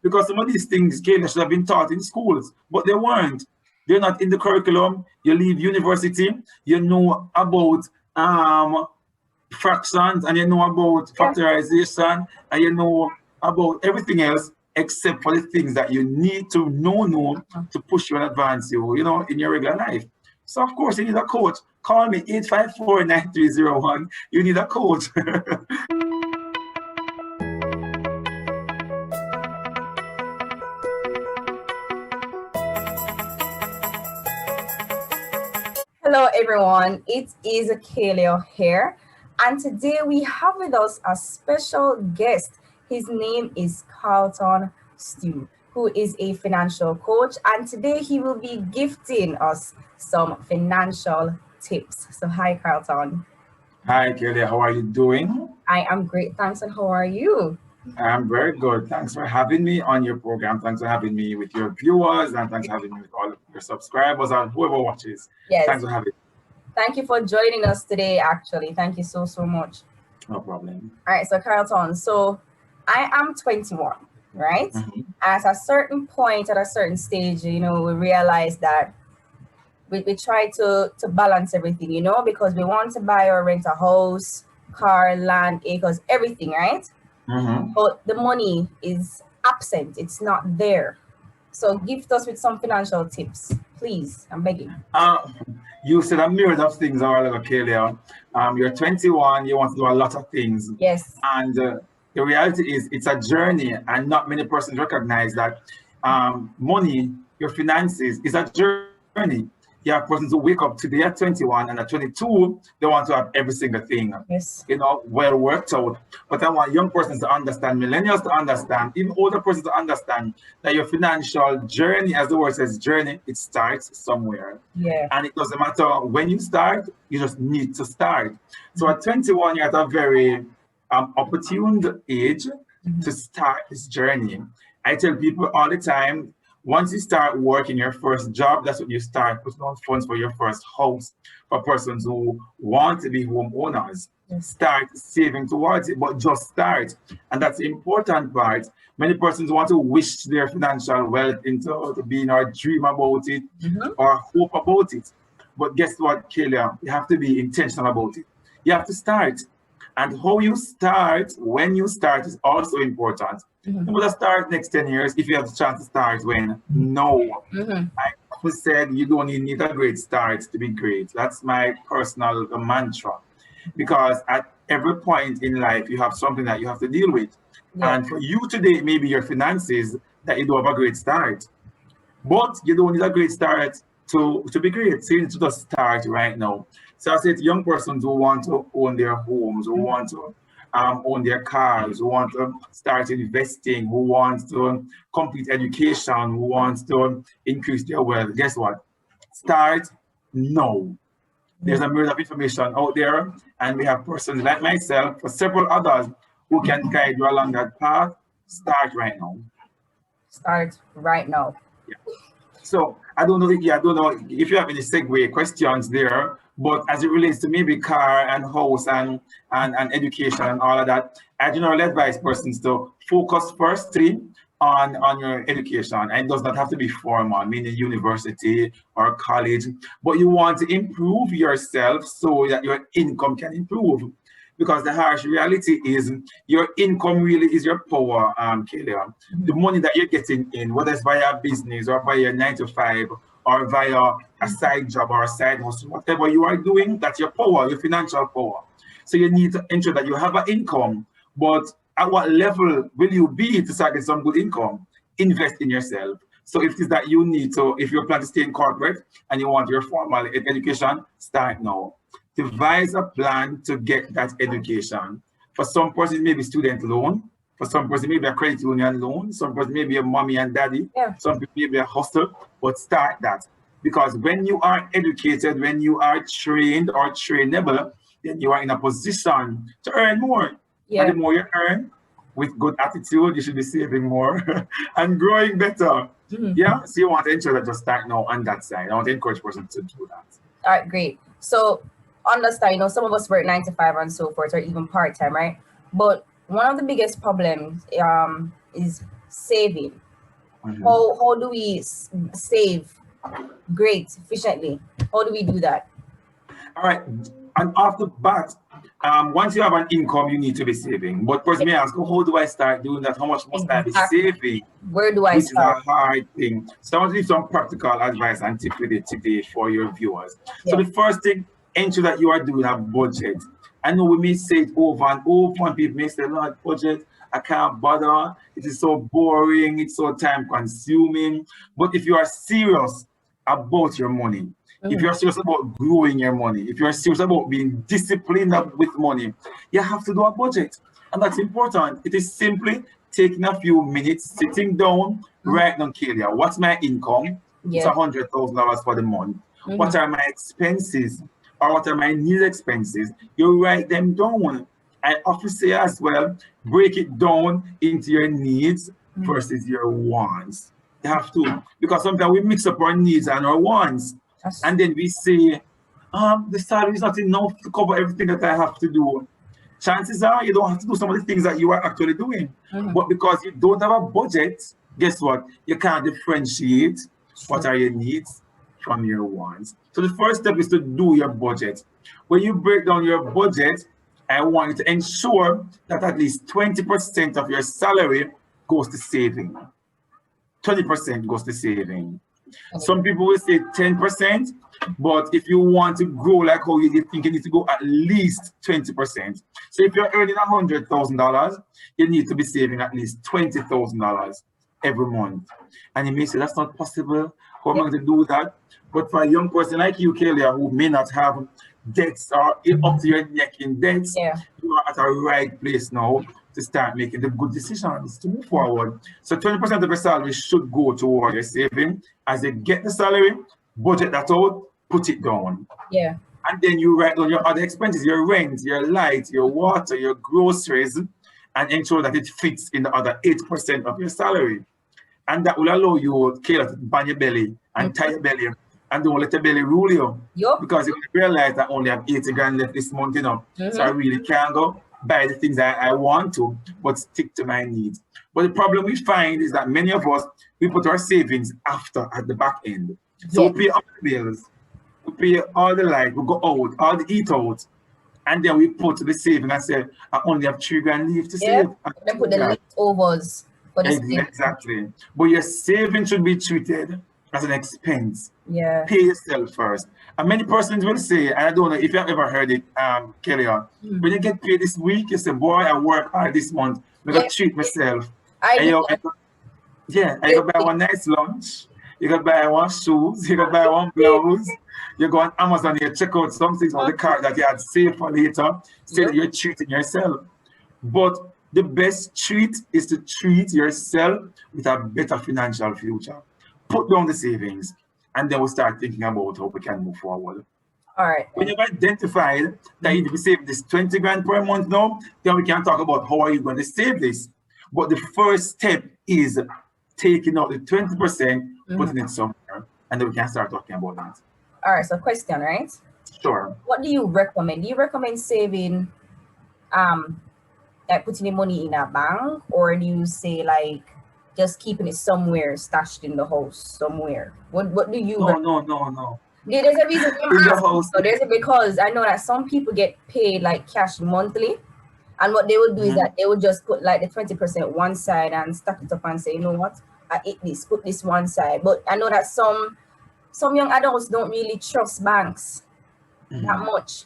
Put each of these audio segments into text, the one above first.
Because some of these things came should have been taught in schools, but they weren't. They're not in the curriculum. You leave university, you know about fractions, and you know about factorization, and you know about everything else except for the things that you need to know to push you and advance you, in your regular life. So of course you need a coach. Call me 854-9301. You need a coach. Hello everyone, it is Kaleo here, and today we have with us a special guest. His name is Carlton Stewart, who is a financial coach, and today he will be gifting us some financial tips. So hi Carlton. Hi Kelly, how are you doing? I am great, thanks, and how are you? I'm very good. Thanks for having me on your program. Thanks for having me with your viewers, and thanks for having me with all of your subscribers and whoever watches. Yes. Thanks for having me. Thank you for joining us today, actually. Thank you so much. No problem. All right, so Carlton, so I am 21, right? At a certain point, at a certain stage, we realize that we try to balance everything, because we want to buy or rent a house, car, land, acres, everything, right? But the money is absent. It's not there. So gift us with some financial tips, please. I'm begging. You said a myriad of things a while ago, Kalia. You're 21, you want to do a lot of things. Yes. And the reality is it's a journey, and not many persons recognize that money, your finances, is a journey. You have persons who wake up today at 21 and at 22, they want to have every single thing, yes, well worked out. But I want young persons to understand, millennials to understand, even older persons to understand that your financial journey, as the word says, journey, it starts somewhere. Yeah. And it doesn't matter when you start, you just need to start. So at 21, you're at a very opportune age to start this journey. I tell people all the time, once you start working your first job, that's when you start putting on funds for your first house. For persons who want to be homeowners, start saving towards it, but just start. And that's the important part. Many persons want to wish their financial wealth into being or dream about it or hope about it. But guess what, Kalia? You have to be intentional about it. You have to start. And how you start, when you start, is also important. You will start next 10 years if you have the chance to start when? No. I always said you don't need a great start to be great. That's my personal mantra. Because at every point in life, you have something that you have to deal with. Yeah. And for you today, maybe your finances, that you don't have a great start. But you don't need a great start to be great. So you need to just start right now. So I say to young persons who want to own their homes, who want to own their cars, who want to start investing, who want to complete education, who want to increase their wealth, guess what? Start now. There's a myriad of information out there, and we have persons like myself, for several others, who can guide you along that path. Start right now. Start right now. Yeah. So I don't know if you have any segue questions there, but as it relates to maybe car and house and education and all of that, I generally advise persons to focus firstly on your education. And it does not have to be formal, meaning university or college, but you want to improve yourself so that your income can improve. Because the harsh reality is your income really is your power, Kalia. The money that you're getting in, whether it's via business or via 9 to 5 or via a side job or a side hustle, whatever you are doing, that's your power, your financial power. So you need to ensure that you have an income, but at what level will you be to start getting some good income? Invest in yourself. So if it is that you need to, if you're planning to stay in corporate and you want your formal education, start now. Devise a plan to get that education. For some person, maybe student loan. For some person, maybe a credit union loan. Some person, maybe a mommy and daddy. Yeah. Some people, maybe a hostel. But start that. Because when you are educated, when you are trained or trainable, then you are in a position to earn more. Yeah. And the more you earn, with good attitude, you should be saving more and growing better. Yeah. So you want to ensure that you start now on that side. I want to encourage persons to do that. All right, great. So understand, some of us work 9 to 5 and so forth, or even part-time, right? But one of the biggest problems is saving. How do we save great efficiently? How do we do that? All right, and off the bat, once you have an income, you need to be saving. But first, may I ask, how do I start doing that? How much must I be saving? Where do I Which start? is a hard thing. So I want to give some practical advice and tips with it today for your viewers. So the first thing, ensure that you are doing a budget. I know we may say it over and over, and people may say, Lord, budget, I can't bother. It is so boring. It's so time consuming. But if you are serious about your money, if you're serious about growing your money, if you're serious about being disciplined with money, you have to do a budget. And that's important. It is simply taking a few minutes, sitting down, writing on Kalia. What's my income? It's $100,000 for the month. What are my expenses? Or what are my need expenses? You write them down. I often say as well, break it down into your needs versus your wants. You have to, because sometimes we mix up our needs and our wants. And then we say, the salary is not enough to cover everything that I have to do. Chances are you don't have to do some of the things that you are actually doing. But because you don't have a budget, guess what? You can't differentiate what are your needs from your wants. So the first step is to do your budget. When you break down your budget, I want you to ensure that at least 20% of your salary goes to saving. 20% goes to saving. Some people will say 10%, but if you want to grow like how you think, you need to go at least 20%. So if you're earning $100,000, you need to be saving at least $20,000 every month. And you may say, that's not possible. How am I going to do that? But for a young person like you, Kalia, who may not have debts or up to your neck in debts, you are at a right place now to start making the good decisions to move forward. So 20% of your salary should go toward your saving. As you get the salary, budget that out, put it down. And then you write down your other expenses, your rent, your light, your water, your groceries, and ensure that it fits in the other 8% of your salary. And that will allow you to ban your belly and tie your belly and don't let your belly rule you. Because you realize that I only have 80 grand left this month, so I really can't go buy the things that I want to, but stick to my needs. But the problem we find is that many of us, we put our savings after at the back end. So we pay all the bills, we pay all the light, we go out, all the eat out, and then we put the saving and say, I only have 3 grand left to save. And then put the leftovers for the Exactly. But your saving should be treated as an expense. Pay yourself first. And many persons will say, and I don't know if you have ever heard it, Kelly, when you get paid this week, you say, boy, I work hard this month. I'm going to treat myself. I go buy one nice lunch. You go buy one shoes. You go buy one blouse. You go on Amazon, you check out some things on the card that you had saved for later. Say that you're treating yourself. But the best treat is to treat yourself with a better financial future. Put down the savings, and then we'll start thinking about how we can move forward. All right. When you've identified that you need to save this 20 grand per month now, then we can talk about how are you going to save this. But the first step is taking out the 20%, putting it somewhere, and then we can start talking about that. All right, so question, right? Sure. What do you recommend? Do you recommend saving, like putting the money in a bank, or do you say like just keeping it somewhere, stashed in the house somewhere? What do you recommend? No. Yeah, there's a reason I'm asking. So there's because I know that some people get paid like cash monthly, and what they would do is that they would just put like the 20% one side and stack it up and say, you know what, I ate this, put this one side. But I know that some young adults don't really trust banks that much.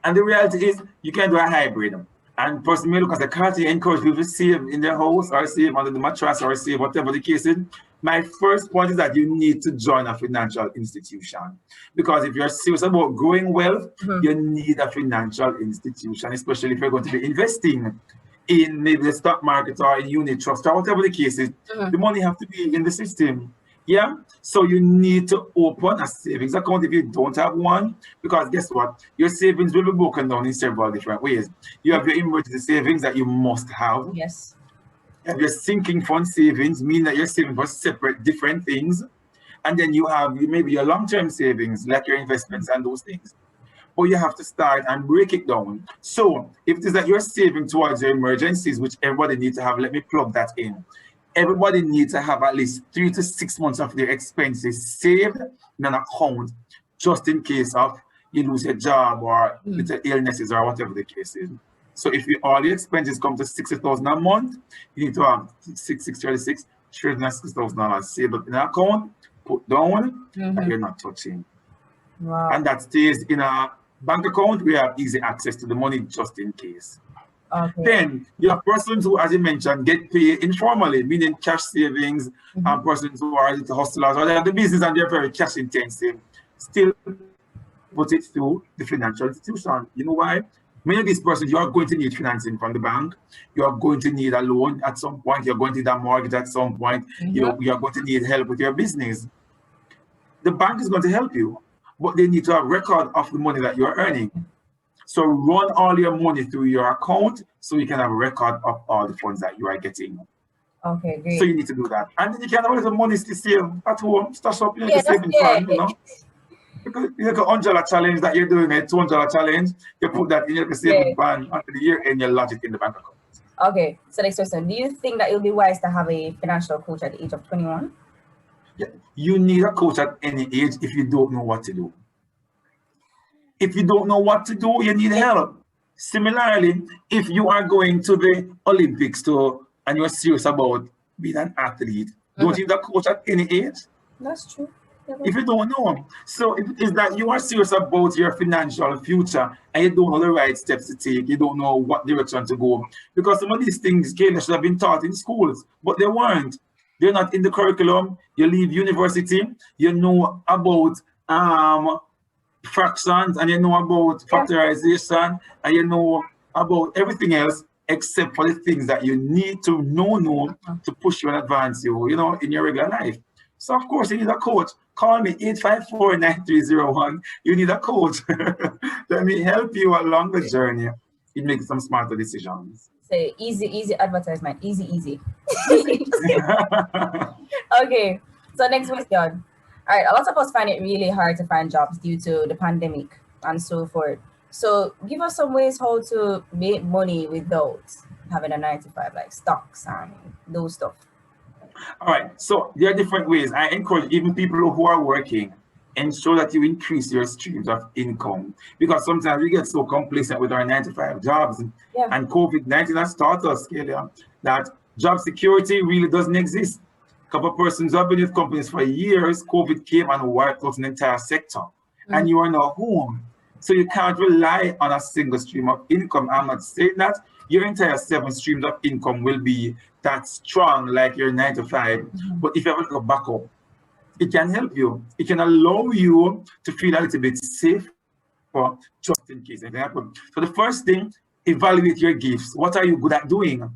And the reality is you can do a hybrid. And personally, look, as a Carlton, encourage people to save in their house or save under the mattress or save whatever the case is. My first point is that you need to join a financial institution. Because if you're serious about growing wealth, you need a financial institution, especially if you're going to be investing in maybe the stock market or in unit trust or whatever the case is. The money have to be in the system. So you need to open a savings account if you don't have one, because guess what? Your savings will be broken down in several different ways. You have your emergency savings that you must have. Yes. You have your sinking fund savings, meaning that you're saving for separate different things. And then you have maybe your long-term savings, like your investments and those things. but you have to start and break it down. So if it is that you're saving towards your emergencies, which everybody needs to have, let me plug that in. Everybody needs to have at least 3 to 6 months of their expenses saved in an account, just in case of you lose your job or little illnesses or whatever the case is. So if all the expenses come to 60,000 a month, you need to have 636 $360,000 saved up in an account, put down, that you're not touching. Wow. And that stays in a bank account. We have easy access to the money just in case. Okay. Then you have persons who, as you mentioned, get paid informally, meaning cash savings, and persons who are the hustlers or they have the business and they're very cash intensive. Still put it through the financial institution. You know why? Many of these persons, you are going to need financing from the bank. You are going to need a loan at some point. You're going to need a mortgage at some point. You are going to need help with your business. The bank is going to help you, but they need to have record of the money that you're earning. So run all your money through your account so you can have a record of all the funds that you are getting. Okay, great. So you need to do that. And then you can have a little money to save at home, stash up in the saving fund, you know. Because you have a $100 challenge that you're doing, a $200 challenge, you put that in your saving fund until the year and you lodge it in the bank account. Okay, so next question. Do you think that it would be wise to have a financial coach at the age of 21? Yeah. You need a coach at any age if you don't know what to do. If you don't know what to do, you need help. Similarly, if you are going to the Olympics and you're serious about being an athlete, don't you need a coach at any age? That's true. If you don't know. So if it is that you are serious about your financial future and you don't know the right steps to take, you don't know what direction to go. Because some of these things, Kayla, should have been taught in schools, but they weren't. They're not in the curriculum. You leave university, you know about fractions and you know about factorization and you know about everything else except for the things that you need to know to push you and advance you, you know, in your regular life. So of course you need a coach. Call me 854-9301. You need a coach. Let me help you along the journey in making some smarter decisions. Say easy advertisement. Easy. Okay. So next question. All right, a lot of us find it really hard to find jobs due to the pandemic and so forth. So give us some ways how to make money without having a 9 to 5, like stocks and those stuff. All right, so there are different ways. I encourage even people who are working, ensure that you increase your streams of income, because sometimes we get so complacent with our 9 to 5 jobs, and COVID-19 has taught us, Kelia, that job security really doesn't exist. A couple of persons who have been with companies for years, COVID came and wiped out an entire sector, and you are now home. So you can't rely on a single stream of income. I'm not saying that your entire 7 streams of income will be that strong like your 9 to 5, but if you have a backup, it can help you. It can allow you to feel a little bit safe for just in case anything happens. So the first thing, evaluate your gifts. What are you good at doing?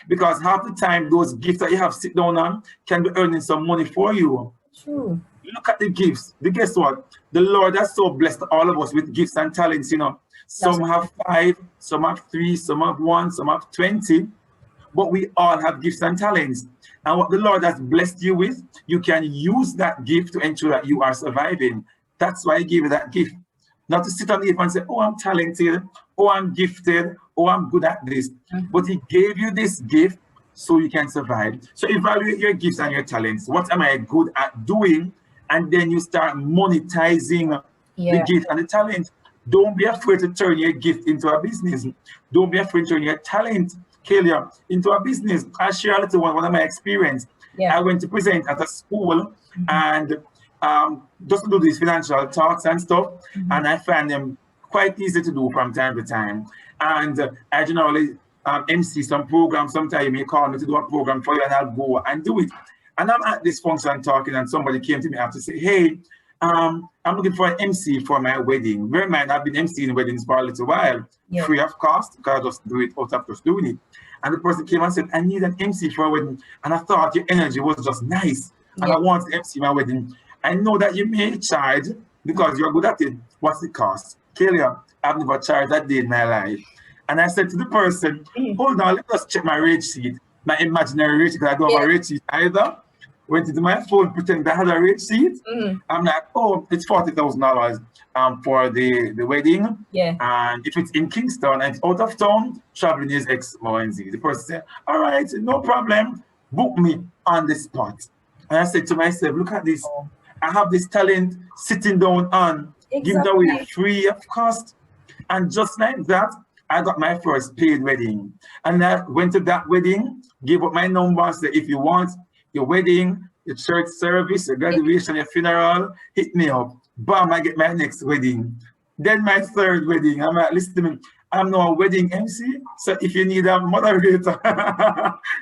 Because half the time, those gifts that you have sit down on can be earning some money for you. True. Look at the gifts. Guess what? The Lord has so blessed all of us with gifts and talents, you know. Some have 5, some have 3, some have 1, some have 20. But we all have gifts and talents. And what the Lord has blessed you with, you can use that gift to ensure that you are surviving. That's why He gave you that gift. Not to sit on the heap and say, oh, I'm talented, oh, I'm gifted, oh, I'm good at this. But He gave you this gift so you can survive. So evaluate your gifts and your talents. What am I good at doing? And then you start monetizing the gift and the talent. Don't be afraid to turn your gift into a business. Don't be afraid to turn your talent, Kelia, into a business. I'll share a little one of my experience. I went to present at a school and just to do these financial talks and stuff, and I find them quite easy to do from time to time. And I generally MC some programs. Sometimes you may call me to do a program for you and I'll go and do it. And I'm at this function talking and somebody came to me after to say, hey, I'm looking for an MC for my wedding. Bear in mind, I've been MCing weddings for a little while, free of cost, because I just do it out of just doing it. And the person came and said, I need an MC for a wedding. And I thought your energy was just nice. And I want to MC my wedding. I know that you may charge because you're good at it. What's the cost? Kelia, I've never charged that day in my life. And I said to the person, hold on, let us check my rate sheet, my imaginary rate sheet, because I don't have a rate sheet either. went into my phone, pretend I had a receipt. I'm like, oh, it's $40,000 for the wedding. Yeah. And if it's in Kingston and it's out of town, traveling is X, Y, and Z. The person said, all right, no problem. Book me on the spot. And I said to myself, look at this. I have this talent sitting down on, giving it away free of cost. And just like that, I got my first paid wedding. And I went to that wedding, gave up my number, said, if you want your wedding, your church service, your graduation, your funeral, hit me up. Bam, I get my next wedding. Then my third wedding. I'm like, listen to me, I'm now a wedding MC. So if you need a moderator,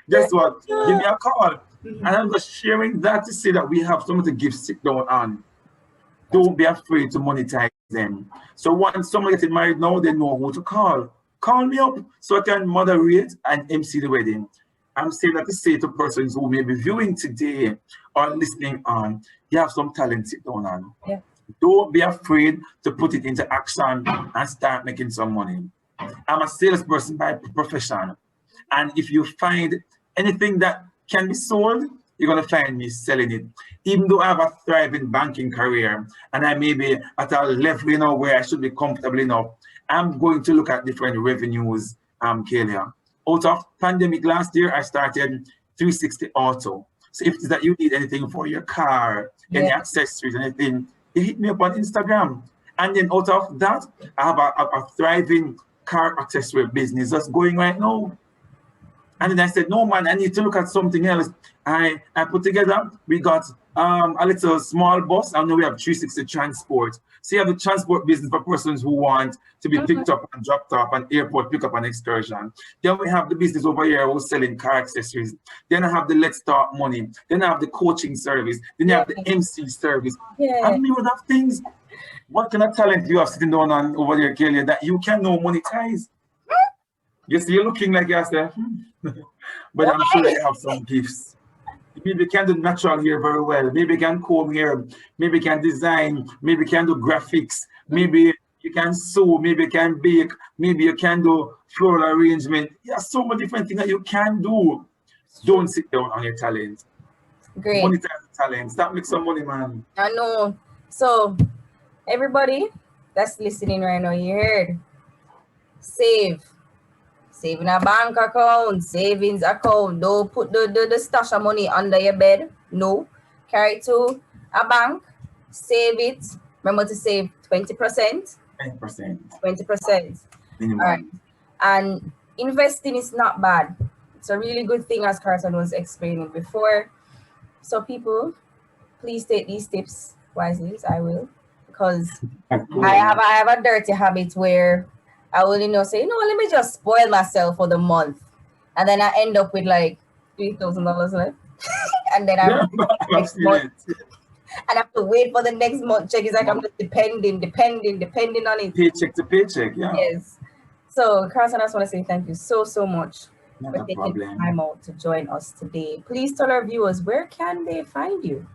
guess what? Give me a call. And I'm just sharing that to say that we have someone to give sit down on. Don't be afraid to monetize them. So once someone gets married now, they know who to call. Call me up so I can moderate and MC the wedding. I'm saying that to say to persons who may be viewing today or listening on, you have some talent, sit down on. Yeah. Don't be afraid to put it into action and start making some money. I'm a salesperson by profession. And if you find anything that can be sold, you're going to find me selling it. Even though I have a thriving banking career and I may be at a level, you know, where I should be comfortable enough, I'm going to look at different revenues, Kalia. Out of pandemic last year, I started 360 Auto. So if it's that you need anything for your car, any accessories, anything, you hit me up on Instagram. And then out of that, I have a thriving car accessory business that's going right now. And then I said, no, man, I need to look at something else. I put together, we got a little small bus. I know we have 360 transport. So you have the transport business for persons who want to be picked up and dropped off and airport pickup and excursion. Then we have the business over here who's selling car accessories. Then I have the Let's Talk Money. Then I have the coaching service. Then you have the MC service. And we would have things. What kind of talent you have sitting down on over there, Kelly, that you can now monetize? You see, you're looking like yourself. But I'm sure you have some gifts. Maybe you can do natural hair very well. Maybe you can comb hair. Maybe you can design. Maybe you can do graphics. Maybe you can sew. Maybe you can bake. Maybe you can do floral arrangement. There's so many different things that you can do. Don't sit down on your talent. Great. Monetize the talent. Start make some money, man. I know. So, everybody that's listening right now, you heard. Save in a bank account, savings account. Don't put the stash of money under your bed. No. Carry it to a bank. Save it. Remember to save 20%. 20%. Minimum. All right. And investing is not bad. It's a really good thing, as Carlton was explaining before. So people, please take these tips wisely. I will. Because I have a dirty habit where I will, say, let me just spoil myself for the month. And then I end up with like $3,000 left. And then I next month. And I have to wait for the next month check. It's like I'm just depending on it. Paycheck to paycheck, yeah. Yes. So, Carlton, I just want to say thank you so much Not for a taking problem. time out to join us today. Please tell our viewers, where can they find you?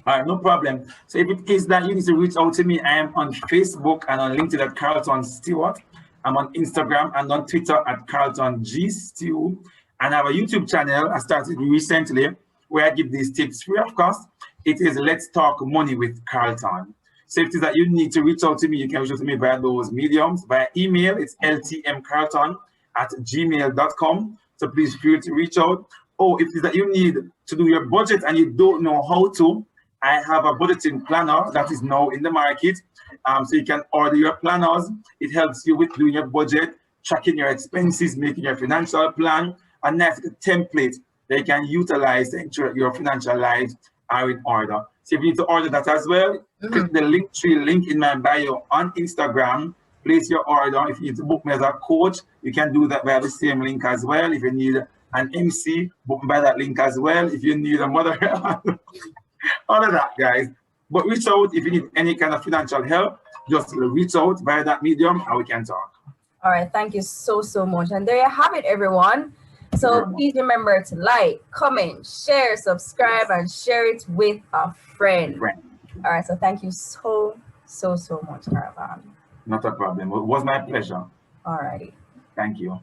All right, no problem. So if it is that you need to reach out to me, I am on Facebook and on LinkedIn at Carlton Stewart. I'm on Instagram and on Twitter at Carlton G Stew. And I have a YouTube channel I started recently where I give these tips free of cost. It is Let's Talk Money with Carlton. So if it is that you need to reach out to me, you can reach out to me via those mediums. Via email, it's ltmcarlton@gmail.com. So please feel to reach out. Or if it is that you need to do your budget and you don't know how to, I have a budgeting planner that is now in the market. So you can order your planners. It helps you with doing your budget, tracking your expenses, making your financial plan, a nice template that you can utilize to ensure your financial lives are in order. So if you need to order that as well, click the link in my bio on Instagram, place your order. If you need to book me as a coach, you can do that via the same link as well. If you need an MC, book me by that link as well. If you need a mother, all of that, guys. But reach out if you need any kind of financial help. Just reach out via that medium and we can talk. All right. Thank you so much. And there you have it, everyone. So please remember to like, comment, share, subscribe, and share it with a friend. All right. So thank you so much, Carlton. Not a problem. It was my pleasure. All righty. Thank you.